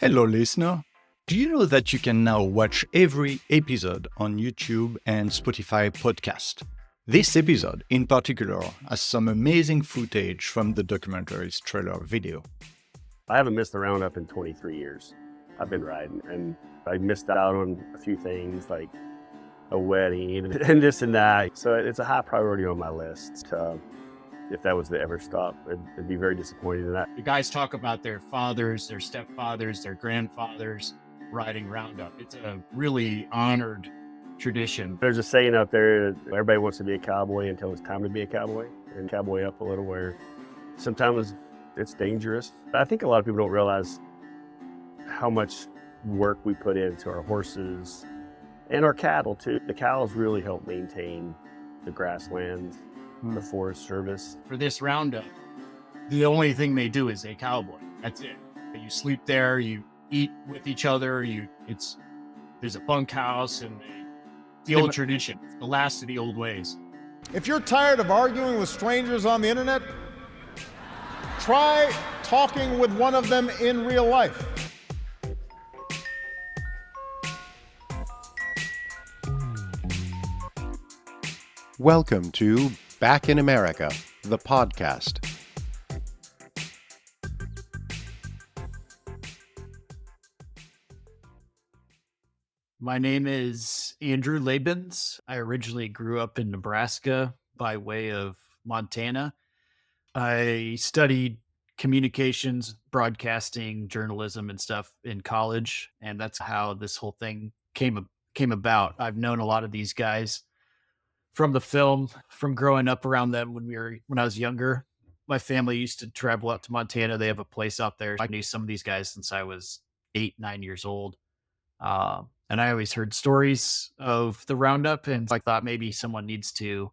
Hello, listener. Do you know that you can now watch every episode on YouTube and Spotify podcast? This episode, in particular, has some amazing footage from the documentary's trailer video. I haven't missed the Roundup in 23 years. I've been riding, and I missed out on a few things like a wedding and this and that. So it's a high priority on my list. If that was to ever stop, it'd be very disappointing in that. The guys talk about their fathers, their stepfathers, their grandfathers riding Roundup. It's a really honored tradition. There's a saying out there, everybody wants to be a cowboy until it's time to be a cowboy, and cowboy up a little where sometimes it's dangerous. I think a lot of people don't realize how much work we put into our horses and our cattle too. The cows really help maintain the grasslands, the Forest Service. For this Roundup, the only thing they do is a cowboy. That's it. You sleep there, you eat with each other, there's a bunkhouse, and the old tradition, the last of the old ways. If you're tired of arguing with strangers on the internet, try talking with one of them in real life. Welcome to Back in America, the podcast. My name is Andrew Labens. I originally grew up in Nebraska by way of Montana. I studied communications, broadcasting, journalism, and stuff in college, and that's how this whole thing came about. I've known a lot of these guys from the film, from growing up around them when I was younger. My family used to travel out to Montana. They have a place out there. I knew some of these guys since I was 8-9 years old. And I always heard stories of the Roundup, and I thought maybe someone needs to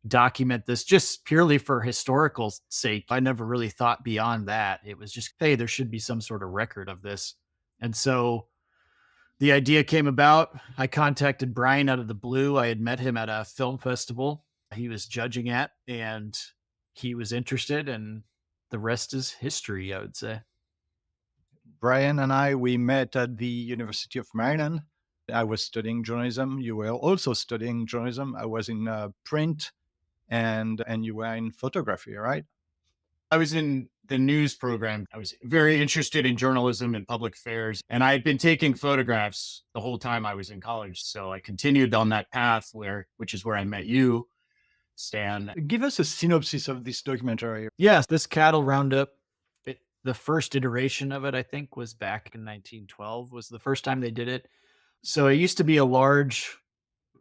document this just purely for historical sake. I never really thought beyond that. It was just, hey, there should be some sort of record of this. And so the idea came about. I contacted Brian out of the blue. I had met him at a film festival he was judging at, and he was interested, and the rest is history, I would say. Brian and we met at the University of Maryland. I was studying journalism. You were also studying journalism. I was in print, and you were in photography, right? I was in the news program. I was very interested in journalism and public affairs, and I had been taking photographs the whole time I was in college. So I continued on that path which is where I met you, Stan. Give us a synopsis of this documentary. Yes, this cattle roundup, the first iteration of it, I think, was back in 1912, was the first time they did it. So it used to be a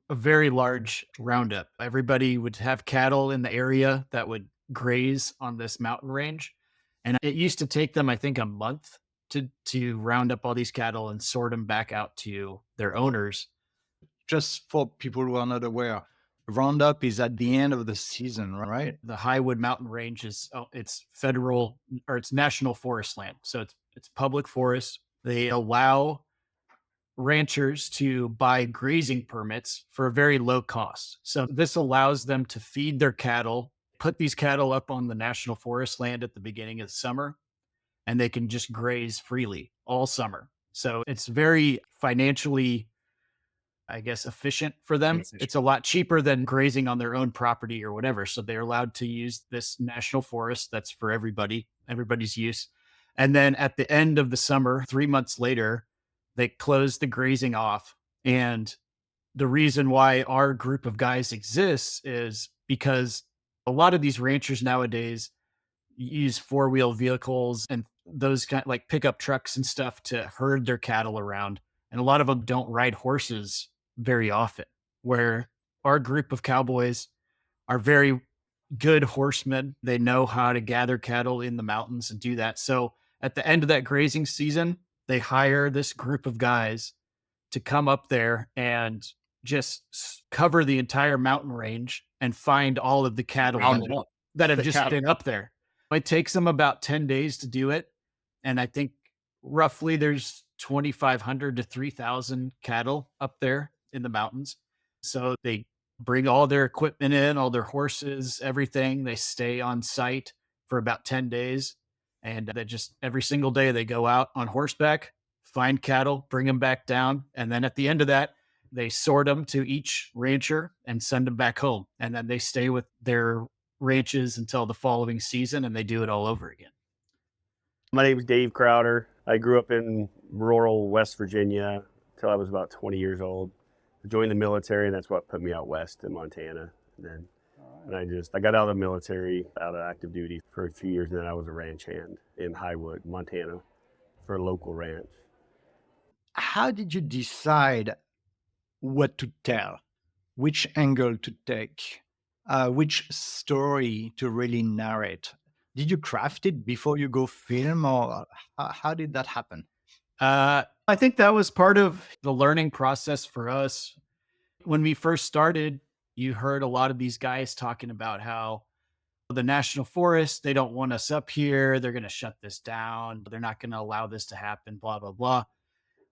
very large roundup. Everybody would have cattle in the area that would graze on this mountain range. And it used to take them, I think, a month to round up all these cattle and sort them back out to their owners. Just for people who are not aware, Roundup is at the end of the season, right? The Highwood Mountain Range it's federal, or it's national forest land. So it's public forest. They allow ranchers to buy grazing permits for a very low cost. So this allows them to feed their cattle, put these cattle up on the national forest land at the beginning of the summer, and they can just graze freely all summer. So it's very financially, I guess, efficient for them. It's a lot cheaper than grazing on their own property or whatever. So they're allowed to use this national forest that's for everybody's use. And then at the end of the summer, 3 months later, they close the grazing off. And the reason why our group of guys exists is because a lot of these ranchers nowadays use four-wheel vehicles and those kind like pickup trucks and stuff to herd their cattle around. And a lot of them don't ride horses very often, where our group of cowboys are very good horsemen. They know how to gather cattle in the mountains and do that. So at the end of that grazing season, they hire this group of guys to come up there and just cover the entire mountain range and find all of the cattle that have just been up there. It takes them about 10 days to do it. And I think roughly there's 2,500 to 3,000 cattle up there in the mountains. So they bring all their equipment in, all their horses, everything. They stay on site for about 10 days. And they just every single day they go out on horseback find cattle, bring them back down. And then at the end of that, they sort them to each rancher and send them back home. And then they stay with their ranches until the following season and they do it all over again. My name is Dave Crowder. I grew up in rural West Virginia until I was about 20 years old. I joined the military, and that's what put me out west in Montana. And I got out of the military, out of active duty for a few years, and then I was a ranch hand in Highwood, Montana, for a local ranch. How did you decide what to tell, which angle to take, which story to really narrate? Did you craft it before you go film, or how did that happen? I think that was part of the learning process for us. When we first started, you heard a lot of these guys talking about how the national forest, they don't want us up here. They're going to shut this down. They're not going to allow this to happen, blah, blah, blah.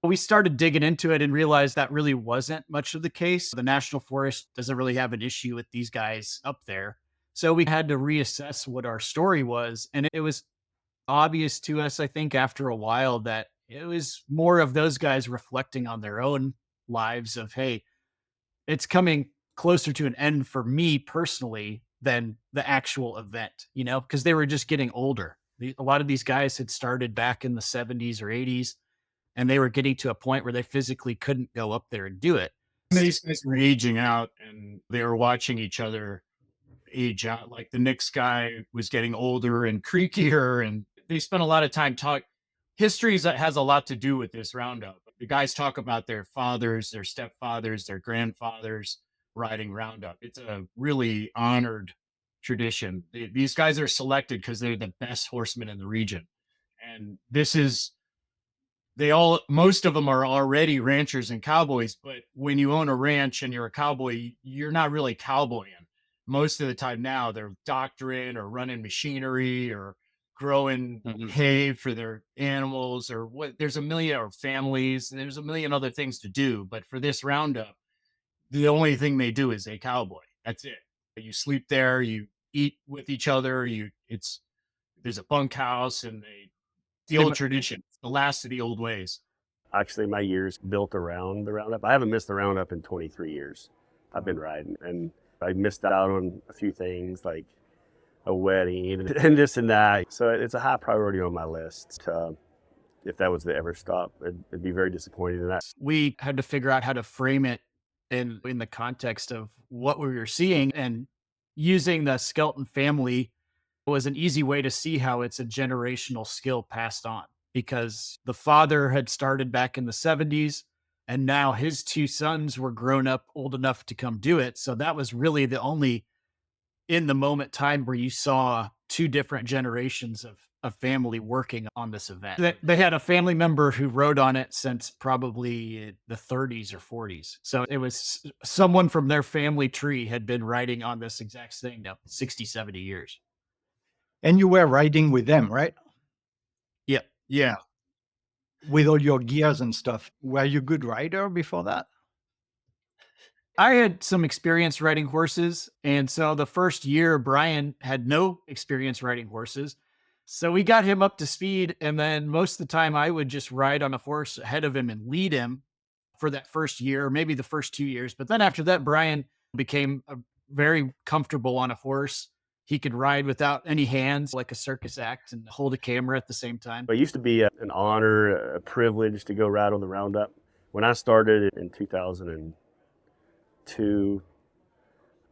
We started digging into it and realized that really wasn't much of the case. The national forest doesn't really have an issue with these guys up there. So we had to reassess what our story was. And it was obvious to us, I think, after a while that it was more of those guys reflecting on their own lives of, hey, it's coming closer to an end for me personally than the actual event, because they were just getting older. A lot of these guys had started back in the 70s or 80s, and they were getting to a point where they physically couldn't go up there and do it. These guys were aging out, and they were watching each other age out. Like the next guy was getting older and creakier, and they spent a lot of time history has a lot to do with this roundup. The guys talk about their fathers, their stepfathers, their grandfathers riding roundup. It's a really honored tradition. These guys are selected because they're the best horsemen in the region. And most of them are already ranchers and cowboys, but when you own a ranch and you're a cowboy, you're not really cowboying. Most of the time now they're doctoring or running machinery or growing hay for their animals or there's a million, or families, there's a million other things to do. But for this roundup, the only thing they do is a cowboy. That's it. You sleep there, you eat with each other, there's a bunkhouse, and the old tradition, the last of the old ways. Actually, my years built around the roundup. I haven't missed the roundup in 23 years. I've been riding, and I missed out on a few things like a wedding and this and that. So it's a high priority on my list. If that was to ever stop, it'd be very disappointing in that. We had to figure out how to frame it in the context of what we were seeing, and using the Skelton family was an easy way to see how it's a generational skill passed on, because the father had started back in the 70s and now his two sons were grown up, old enough to come do it. So that was really the only in the moment time where you saw two different generations of family working on this event. They had a family member who rode on it since probably the 30s or 40s. So it was someone from their family tree had been riding on this exact thing now 60, 70 years. And you were riding with them, right? Yeah. Yeah. With all your gears and stuff. Were you a good rider before that? I had some experience riding horses. And so the first year, Brian had no experience riding horses. So we got him up to speed. And then most of the time I would just ride on a horse ahead of him and lead him for that first year, maybe the first 2 years. But then after that, Brian became very comfortable on a horse. He could ride without any hands, like a circus act, and hold a camera at the same time. It used to be an honor, a privilege to go ride on the roundup. When I started in 2002,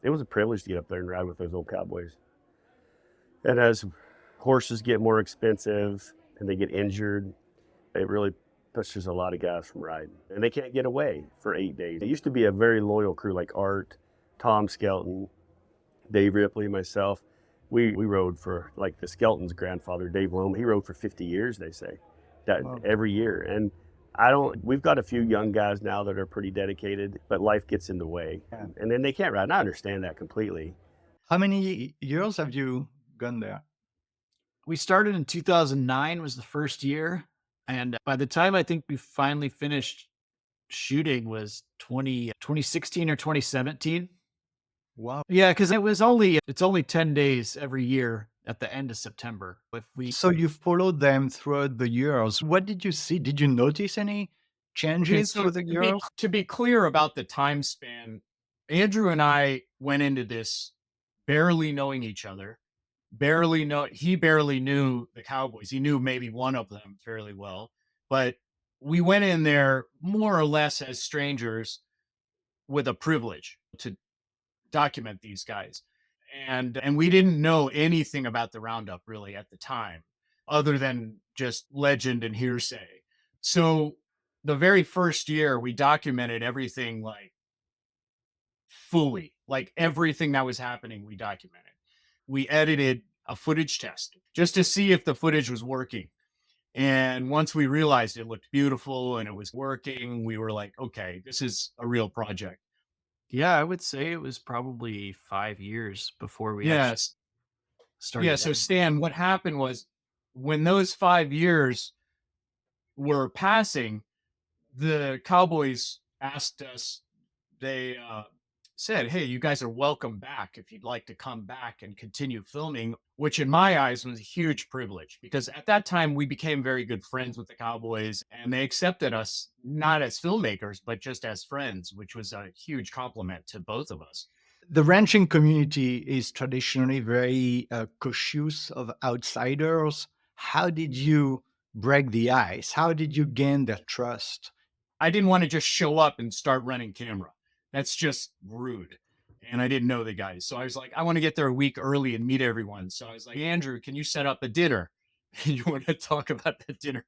it was a privilege to get up there and ride with those old cowboys. And as horses get more expensive and they get injured, it really pushes a lot of guys from riding. And they can't get away for 8 days. It used to be a very loyal crew like Art, Tom Skelton, Dave Ripley, myself. We rode for, like, the Skelton's grandfather, Dave Loam. He rode for 50 years, they say, every year. And we've got a few young guys now that are pretty dedicated, but life gets in the way. Yeah. And then they can't ride. And I understand that completely. How many years have you gone there? We started in 2009 was the first year. And by the time I think we finally finished shooting was 2016 or 2017. Wow. Yeah, because it's only 10 days every year. at the end of September. If we So you followed them throughout the years. What did you see? Did you notice any Okay, changes so through the years? to be clear about the time span, Andrew and I went into this barely knowing each other. He barely knew the Cowboys. He knew maybe one of them fairly well, but we went in there more or less as strangers with a privilege to document these guys. And we didn't know anything about the Roundup really at the time, other than just legend and hearsay. So the very first year we documented everything, like fully, like everything that was happening, we documented. We edited a footage test just to see if the footage was working. And once we realized it looked beautiful and it was working, we were like, okay, this is a real project. Yeah, I would say it was probably 5 years before we actually Yes. started. Yeah. So Stan, what happened was when those 5 years were passing, the Cowboys asked us, they said, hey, you guys are welcome back if you'd like to come back and continue filming, which in my eyes was a huge privilege because at that time we became very good friends with the Cowboys and they accepted us not as filmmakers, but just as friends, which was a huge compliment to both of us. The ranching community is traditionally very cautious of outsiders. How did you break the ice? How did you gain their trust? I didn't want to just show up and start running camera. That's just rude. And I didn't know the guys. So I was like, I want to get there a week early and meet everyone. So I was like, Andrew, can you set up a dinner? You want to talk about the dinner?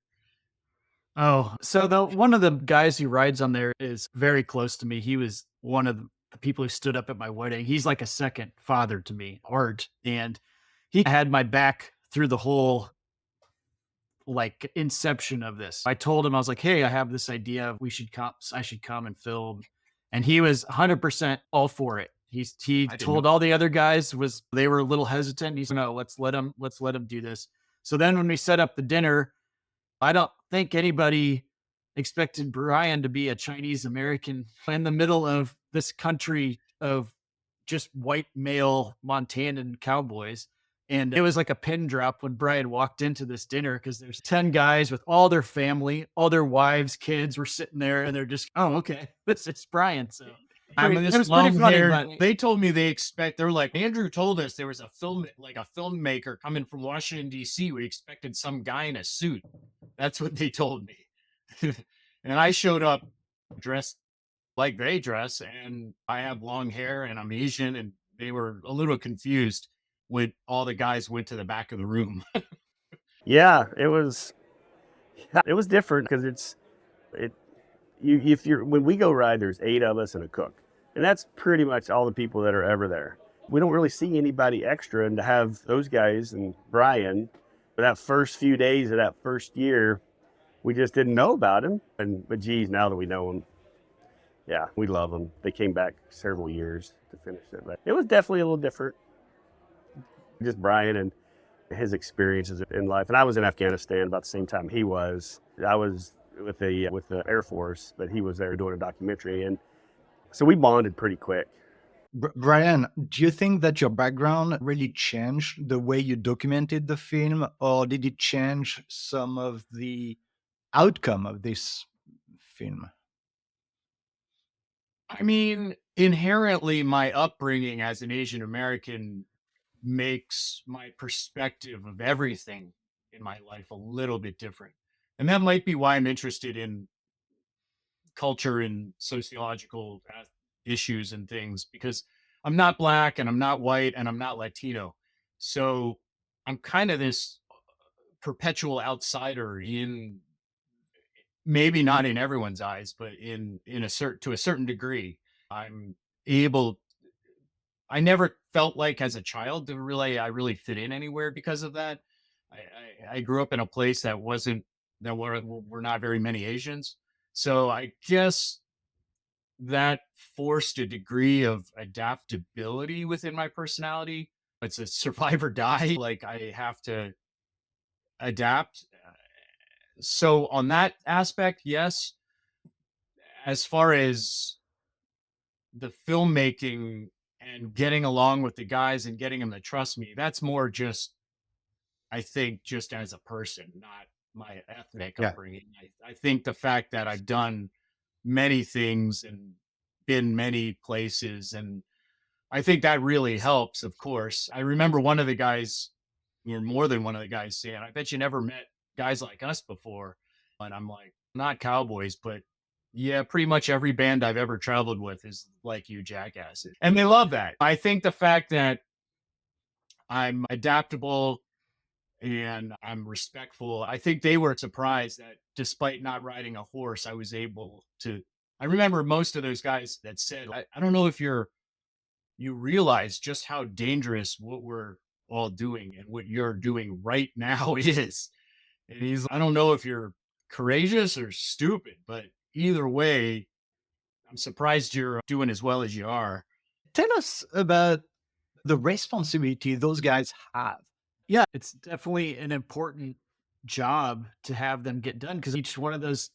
Oh, so one of the guys who rides on there is very close to me. He was one of the people who stood up at my wedding. He's like a second father to me, Art, and he had my back through the whole like inception of this. I told him, I was like, hey, I have this idea. I should come and film. And he was 100% all for it. He told all the other guys they were a little hesitant. He's no, let's let him do this. So then when we set up the dinner, I don't think anybody expected Brian to be a Chinese American in the middle of this country of just white male Montanan cowboys. And it was like a pin drop when Brian walked into this dinner because there's 10 guys with all their family, all their wives, kids were sitting there and they're just, oh, okay, this is Brian. So I'm it this was pretty funny, long-haired. but They told me they're like, Andrew told us there was a filmmaker coming from Washington, D.C. We expected some guy in a suit. That's what they told me. And I showed up dressed like they dress, and I have long hair and I'm Asian, and they were a little confused when all the guys went to the back of the room. Yeah, it was different because when we go ride, there's 8 of us and a cook, and that's pretty much all the people that are ever there. We don't really see anybody extra, and to have those guys and Brian for that first few days of that first year, we just didn't know about him. But geez, now that we know him, yeah, we love them. They came back several years to finish it, but it was definitely a little different. Just Brian and his experiences in life. And I was in Afghanistan about the same time he was. I was with the Air Force, but he was there doing a documentary, and so we bonded pretty quick. Brian, do you think that your background really changed the way you documented the film, or did it change some of the outcome of this film? I mean, inherently, my upbringing as an Asian American makes my perspective of everything in my life a little bit different. And that might be why I'm interested in culture and sociological issues and things, because I'm not Black and I'm not white and I'm not Latino. So I'm kind of this perpetual outsider in, maybe not in everyone's eyes, but to a certain degree. I'm able, I never felt like as a child I really fit in anywhere because of that. I grew up in a place that were not very many Asians. So I guess that forced a degree of adaptability within my personality. It's a survive or die. Like I have to adapt. So on that aspect, yes. As far as the filmmaking and getting along with the guys and getting them to trust me, that's more just I think just as a person, not my ethnic Yeah. upbringing. I think the fact that I've done many things and been many places, and I think that really helps, of course. I remember one of the guys, or more than one of the guys, saying, I bet you never met guys like us before. And I'm like, not Cowboys, but yeah, pretty much every band I've ever traveled with is like you jackasses. And they love that. I think the fact that I'm adaptable and I'm respectful, I think they were surprised that despite not riding a horse, I was able to. I remember most of those guys that said, I don't know if you realize just how dangerous what we're all doing and what you're doing right now is. And I don't know if you're courageous or stupid, but either way, I'm surprised you're doing as well as you are. Tell us about the responsibility those guys have. Yeah, it's definitely an important job to have them get done because each one of those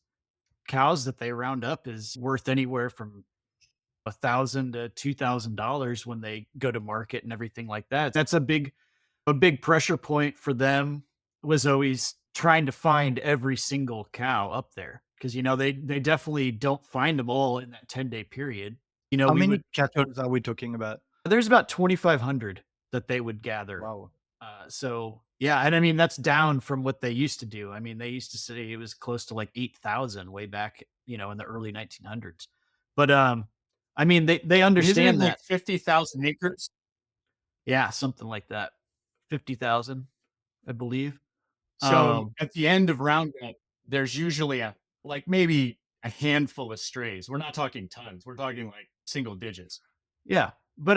cows that they round up is worth anywhere from $1,000 to $2,000 when they go to market and everything like that. That's a big pressure point for them was always trying to find every single cow up there because they definitely don't find them all in that 10-day period. How We many would cattle are we talking about? there's about 2,500 that they would gather. Wow. So yeah, and I mean that's down from what they used to do. I mean they used to say it was close to like 8,000 way back, in the early 1900s. But I mean they Isn't it understand like that. 50,000 acres? Yeah, something like that. 50,000, I believe. So Um at the end of Roundup, there's usually like maybe a handful of strays. We're not talking tons. We're talking like single digits. yeah, but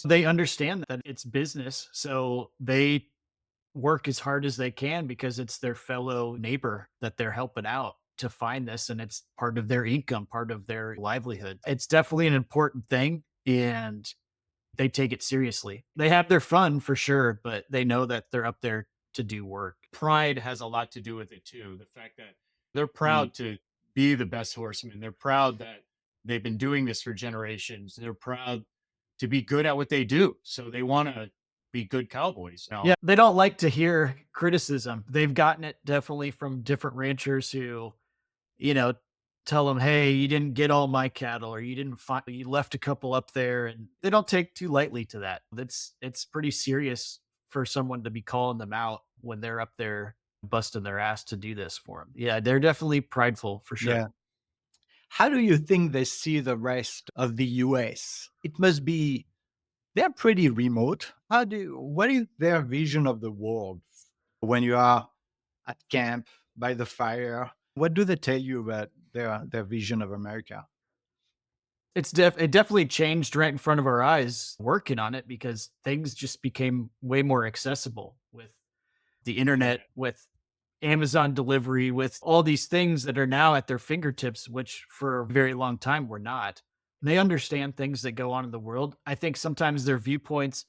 they understand that it's business, so they work as hard as they can because it's their fellow neighbor that they're helping out to find this and it's part of their income, part of their livelihood. It's definitely an important thing and they take it seriously. They have their fun for sure, but they know that they're up there to do work. Pride has a lot to do with it too. The fact that they're Mm. proud to be the best horsemen. They're proud that they've been doing this for generations. They're proud to be good at what they do. So they want to be good cowboys. Yeah, Now, they don't like to hear criticism. They've gotten it definitely from different ranchers who, you know, tell them, "Hey, you didn't get all my cattle or you left a couple up there." And they don't take too lightly to that. It's pretty serious for someone to be calling them out when they're up there busting their ass to do this for them. Yeah, they're definitely prideful for sure. Yeah. How do you think they see the rest of the US? It must be, they're pretty remote. What is their vision of the world when you are at camp by the fire? What do they tell you about their vision of America? It definitely changed right in front of our eyes working on it because things just became way more accessible with the internet, with Amazon delivery, with all these things that are now at their fingertips, which for a very long time were not. They understand things that go on in the world. I think sometimes their viewpoints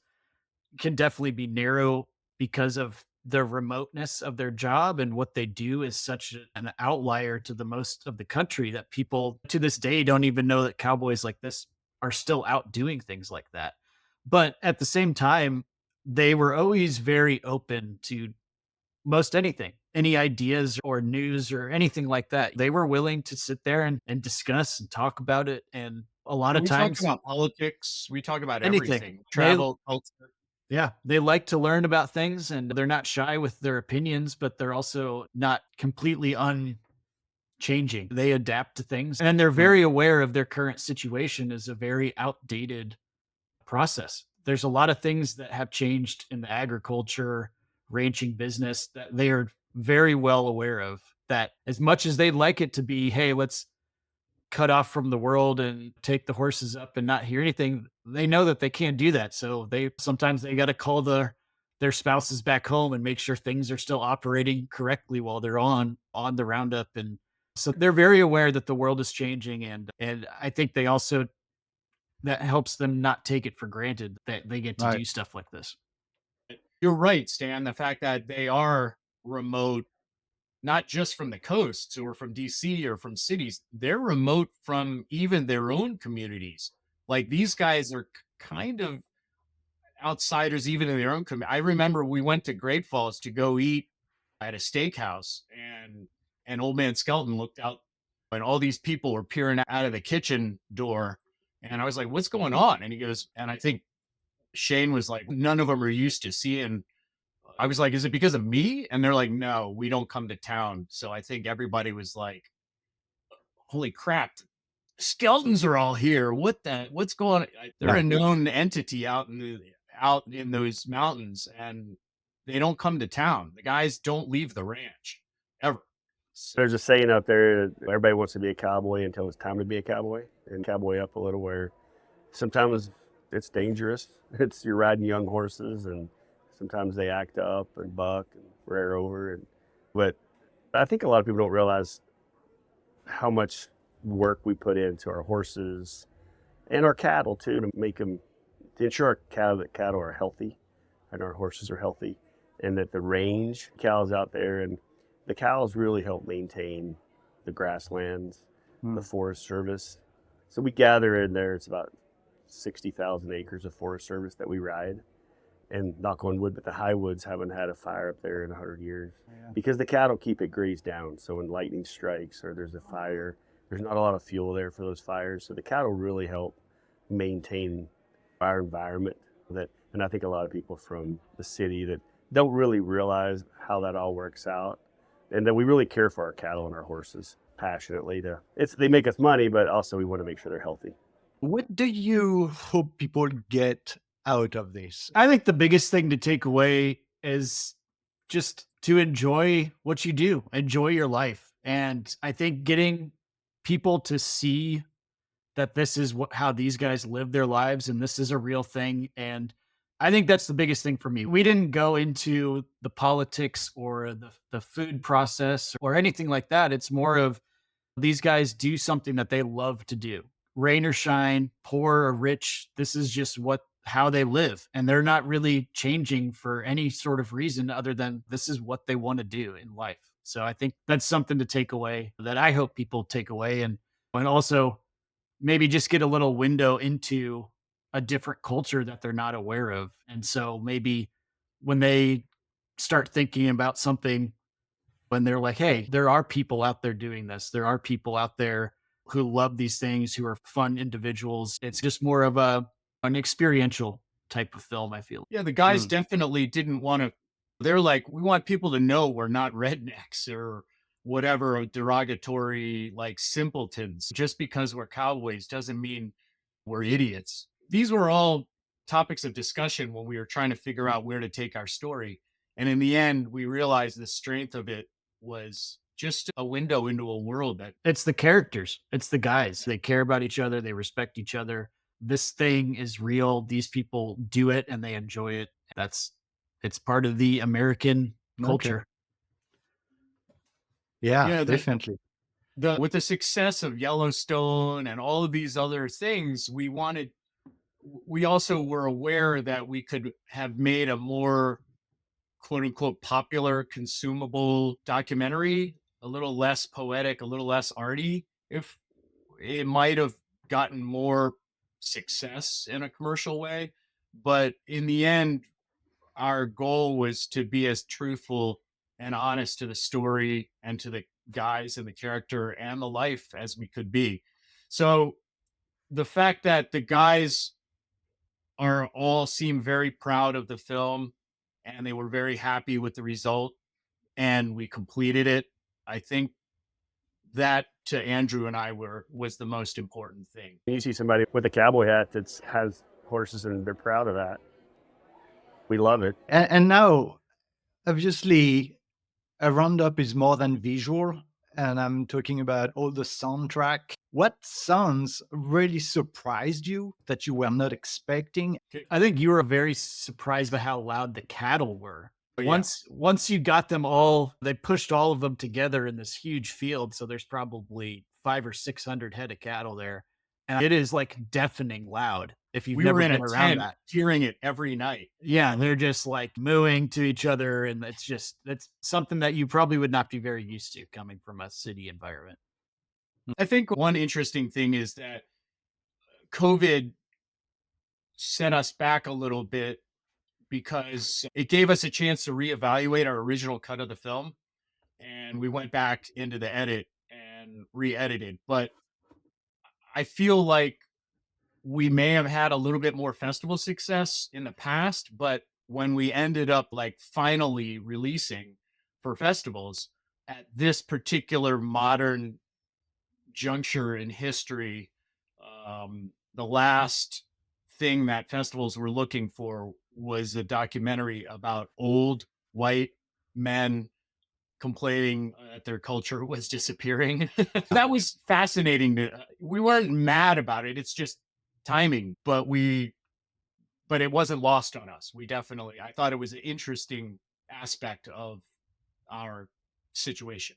can definitely be narrow because of the remoteness of their job and what they do is such an outlier to the most of the country that people to this day don't even know that cowboys like this are still out doing things like that. But at the same time, they were always very open to most anything, any ideas or news or anything like that. They were willing to sit there and discuss and talk about it. And a lot of we talk times, about politics, we talk about anything. everything, They travel, culture. Yeah, they like to learn about things and they're not shy with their opinions, but they're also not completely unchanging. They adapt to things and they're Mm. very aware of their current situation is a very outdated process. There's a lot of things that have changed in the agriculture, ranching business that they are very well aware of that as much as they'd like it to be, hey, let's cut off from the world and take the horses up and not hear anything, they know that they can't do that. So they got to call their spouses back home and make sure things are still operating correctly while they're on the roundup. And so they're very aware that the world is changing. And I think they also that helps them not take it for granted that they get to Right. do stuff like this. You're right, Stan. The fact that they are remote, not just from the coasts or from DC or from cities, they're remote from even their own communities. Like these guys are kind of outsiders, even in their own community. I remember we went to Great Falls to go eat at a steakhouse, and old man Skelton looked out, and all these people were peering out of the kitchen door. And I was like, what's going on? And he goes, and I think Shane was like, none of them are used to seeing. I was like, is it because of me? And they're like, no, we don't come to town. So I think everybody was like, holy crap, skeletons are all here. What's going on? They're a known entity out in those mountains, and they don't come to town. The guys don't leave the ranch ever. There's a saying out there, everybody wants to be a cowboy until it's time to be a cowboy, and cowboy up a little, where sometimes it's dangerous. You're riding young horses, and sometimes they act up and buck and rear over. But I think a lot of people don't realize how much work we put into our horses and our cattle too, to ensure our cattle are healthy and our horses are healthy, and that the range cows out there, and the cows really help maintain the grasslands, the Forest Service. So we gather in there, it's about 60,000 acres of Forest Service that we ride. And knock on wood, but the Highwoods haven't had a fire up there in 100 years because the cattle keep it grazed down. So when lightning strikes or there's a fire, there's not a lot of fuel there for those fires. So the cattle really help maintain our environment. And I think a lot of people from the city that don't really realize how that all works out, and that we really care for our cattle and our horses passionately. They make us money, but also we want to make sure they're healthy. What do you hope people get out of this? I think the biggest thing to take away is just to enjoy what you do, enjoy your life. And I think getting people to see that this is how these guys live their lives and this is a real thing. And I think that's the biggest thing for me. We didn't go into the politics or the food process or anything like that. It's more of these guys do something that they love to do. Rain or shine, poor or rich, this is just how they live. And they're not really changing for any sort of reason other than this is what they want to do in life. So I think that's something to take away that I hope people take away. And also maybe just get a little window into a different culture that they're not aware of. And so maybe when they start thinking about something, when they're like, hey, there are people out there doing this. There are people out there who love these things, who are fun individuals. It's just more of an experiential type of film, I feel. Yeah, the guys definitely didn't want to. They're like, we want people to know we're not rednecks or whatever derogatory, like simpletons. Just because we're cowboys doesn't mean we're idiots. These were all topics of discussion when we were trying to figure out where to take our story. And in the end, we realized the strength of it was just a window into a world that it's the characters, it's the guys. They care about each other, they respect each other. This thing is real. These people do it and they enjoy it. It's part of the American culture. Yeah, definitely. With the success of Yellowstone and all of these other things, we also were aware that we could have made a more quote unquote popular, consumable documentary, a little less poetic, a little less arty. If it might have gotten more success in a commercial way, but in the end, our goal was to be as truthful and honest to the story and to the guys and the character and the life as we could be. So the fact that the guys all seem very proud of the film and they were very happy with the result and we completed it, I think that to Andrew and I was the most important thing. You see somebody with a cowboy hat that has horses and they're proud of that. We love it. And now, obviously, a roundup is more than visual. And I'm talking about all the soundtrack. What sounds really surprised you that you were not expecting? I think you were very surprised by how loud the cattle were. Once you got them all, they pushed all of them together in this huge field. So there's probably 500 or 600 head of cattle there. And it is like deafening loud. If you've never been around that, hearing it every night. Yeah, they're just like mooing to each other. And that's something that you probably would not be very used to coming from a city environment. I think one interesting thing is that COVID set us back a little bit because it gave us a chance to reevaluate our original cut of the film. And we went back into the edit and re-edited. But I feel like we may have had a little bit more festival success in the past, but when we ended up like finally releasing for festivals at this particular modern juncture in history, the last thing that festivals were looking for was a documentary about old white men complaining that their culture was disappearing. That was fascinating. We weren't mad about it. It's just timing, but it wasn't lost on us. I thought it was an interesting aspect of our situation.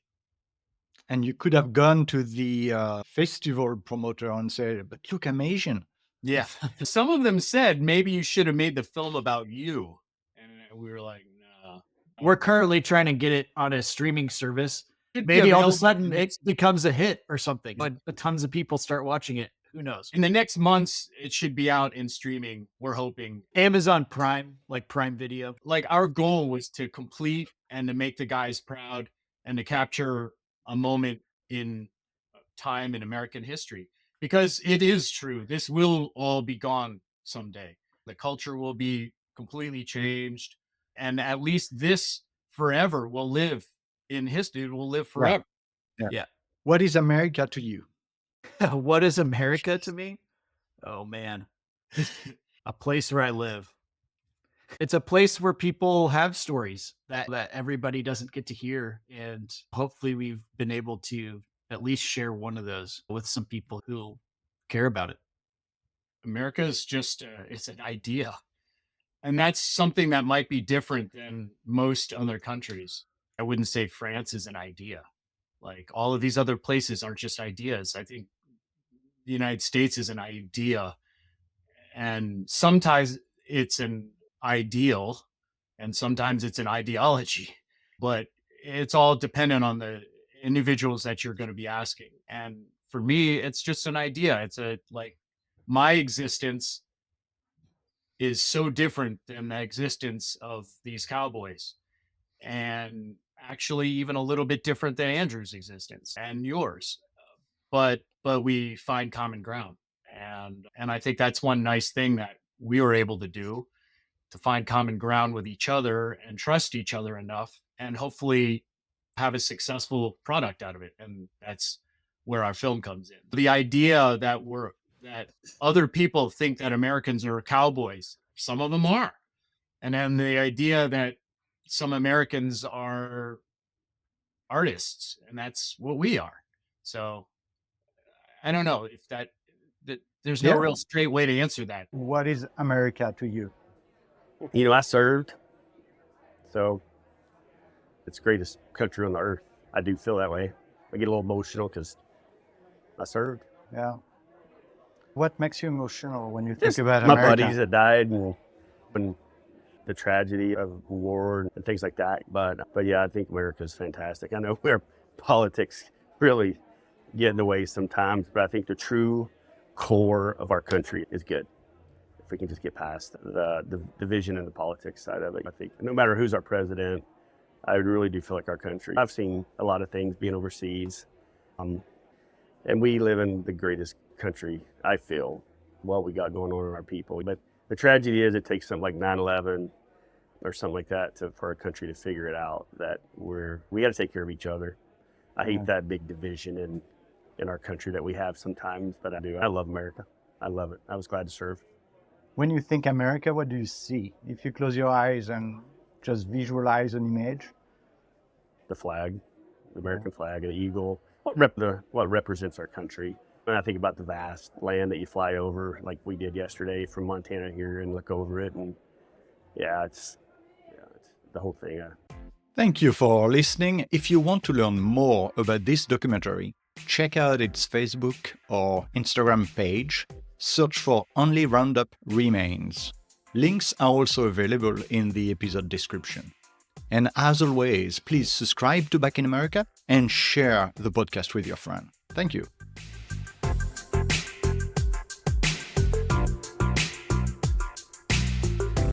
And you could have gone to the festival promoter and said, but look, I'm Asian. Yeah. Some of them said, maybe you should have made the film about you. And we were like, no. We're currently trying to get it on a streaming service. Should be Maybe all of a available sudden in it becomes a hit or something. But tons of people start watching it. Who knows? In the next months, it should be out in streaming. We're hoping. Amazon Prime, like Prime Video. Like our goal was to complete and to make the guys proud and to capture a moment in time in American history. Because it is true. This will all be gone someday. The culture will be completely changed. And at least this forever will live in history. It will live forever. Yeah. What is America to you? What is America to me? Oh, man. A place where I live. It's a place where people have stories that everybody doesn't get to hear. And hopefully we've been able to at least share one of those with some people who care about it. America is just, it's an idea. And that's something that might be different than most other countries. I wouldn't say France is an idea. Like all of these other places aren't just ideas. I think the United States is an idea. And sometimes it's an ideal and sometimes it's an ideology. But it's all dependent on the individuals that you're going to be asking. And for me, it's just an idea. It's my existence is so different than the existence of these cowboys, and actually even a little bit different than Andrew's existence and yours. But we find common ground. And I think that's one nice thing that we were able to do, to find common ground with each other and trust each other enough and hopefully have a successful product out of it. And that's where our film comes in. The idea that other people think that Americans are cowboys, some of them are. And then the idea that some Americans are artists, and that's what we are. So I don't know if that there's no real straight way to answer that. What is America to you? You know, I served, so it's the greatest country on the earth. I do feel that way. I get a little emotional because I served. Yeah. What makes you emotional when you think Just about my America? buddies that died and the tragedy of war and things like that. But yeah, I think America's fantastic. I know where politics really get in the way sometimes, but I think the true core of our country is good. If we can just get past the division and the politics side of it, I think no matter who's our president, I really do feel like our country. I've seen a lot of things being overseas, and we live in the greatest country, I feel, what we got going on in our people. But the tragedy is it takes something like 9/11 or something like that for our country to figure it out, that we got to take care of each other. I hate that big division in our country that we have sometimes, but I do. I love America. I love it. I was glad to serve. When you think America, what do you see? If you close your eyes and just visualize an image? The flag, the American flag, the eagle, what represents our country. When I think about the vast land that you fly over, like we did yesterday from Montana here, and look over it, and it's the whole thing. Thank you for listening. If you want to learn more about this documentary, check out its Facebook or Instagram page. Search for Only Roundup Remains. Links are also available in the episode description. And as always, please subscribe to Back in America and share the podcast with your friend. Thank you.